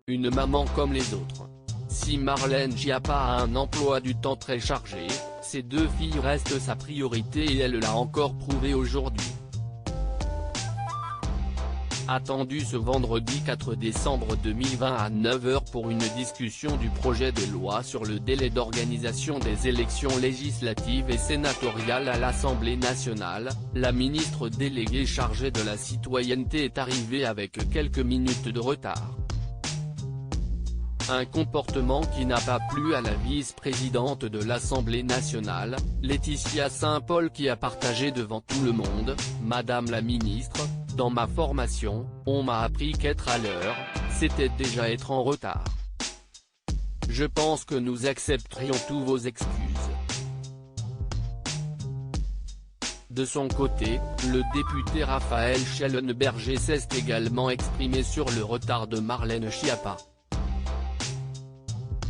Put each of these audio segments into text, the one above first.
une maman comme les autres. Si Marlène Schiappa a un emploi du temps très chargé, ses deux filles restent sa priorité et elle l'a encore prouvé aujourd'hui. Attendu ce vendredi 4 décembre 2020 à 9h pour une discussion du projet de loi sur le délai d'organisation des élections législatives et sénatoriales à l'Assemblée nationale, la ministre déléguée chargée de la citoyenneté est arrivée avec quelques minutes de retard. Un comportement qui n'a pas plu à la vice-présidente de l'Assemblée nationale, Laetitia Saint-Paul, qui a partagé devant tout le monde: « Madame la ministre, dans ma formation, on m'a appris qu'être à l'heure, c'était déjà être en retard. Je pense que nous accepterions tous vos excuses. » De son côté, le député Raphaël Schellenberger s'est également exprimé sur le retard de Marlène Schiappa.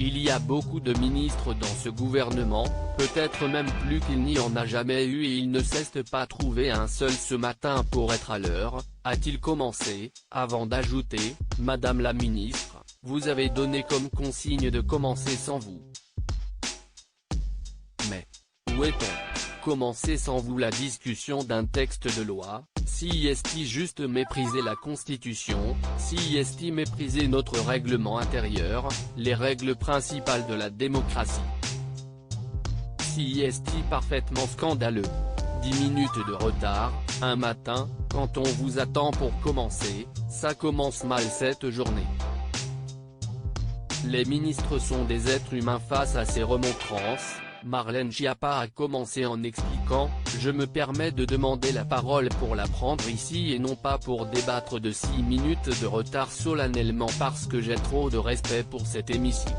Il y a beaucoup de ministres dans ce gouvernement, peut-être même plus qu'il n'y en a jamais eu, et il ne s'est pas trouvé un seul ce matin pour être à l'heure, a-t-il commencé, avant d'ajouter: « Madame la ministre, vous avez donné comme consigne de commencer sans vous. Mais où est-on? Commencer sans vous la discussion d'un texte de loi? Si est-il juste mépriser la Constitution, si est-il mépriser notre règlement intérieur, les règles principales de la démocratie? Si est-il parfaitement scandaleux? 10 minutes de retard, un matin, quand on vous attend pour commencer, ça commence mal cette journée. » Les ministres sont des êtres humains face à ces remontrances. Marlène Schiappa a commencé en expliquant: « Je me permets de demander la parole pour la prendre ici et non pas pour débattre de 6 minutes de retard solennellement parce que j'ai trop de respect pour cet hémicycle.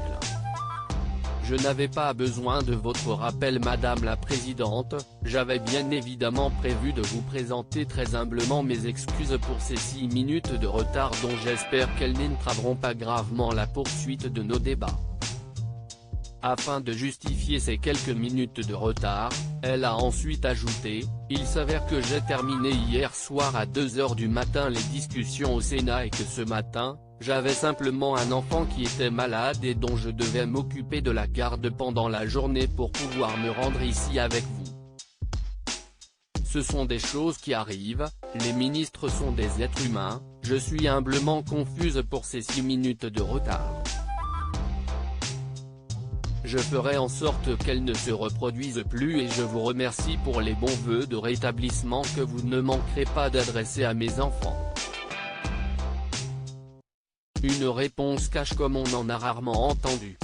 Je n'avais pas besoin de votre rappel Madame la Présidente, j'avais bien évidemment prévu de vous présenter très humblement mes excuses pour ces 6 minutes de retard dont j'espère qu'elles n'entraveront pas gravement la poursuite de nos débats. » Afin de justifier ces quelques minutes de retard, elle a ensuite ajouté: « Il s'avère que j'ai terminé hier soir à 2h du matin les discussions au Sénat et que ce matin, j'avais simplement un enfant qui était malade et dont je devais m'occuper de la garde pendant la journée pour pouvoir me rendre ici avec vous. Ce sont des choses qui arrivent, les ministres sont des êtres humains, je suis humblement confuse pour ces 6 minutes de retard. Je ferai en sorte qu'elles ne se reproduisent plus et je vous remercie pour les bons vœux de rétablissement que vous ne manquerez pas d'adresser à mes enfants. » Une réponse cash comme on en a rarement entendu.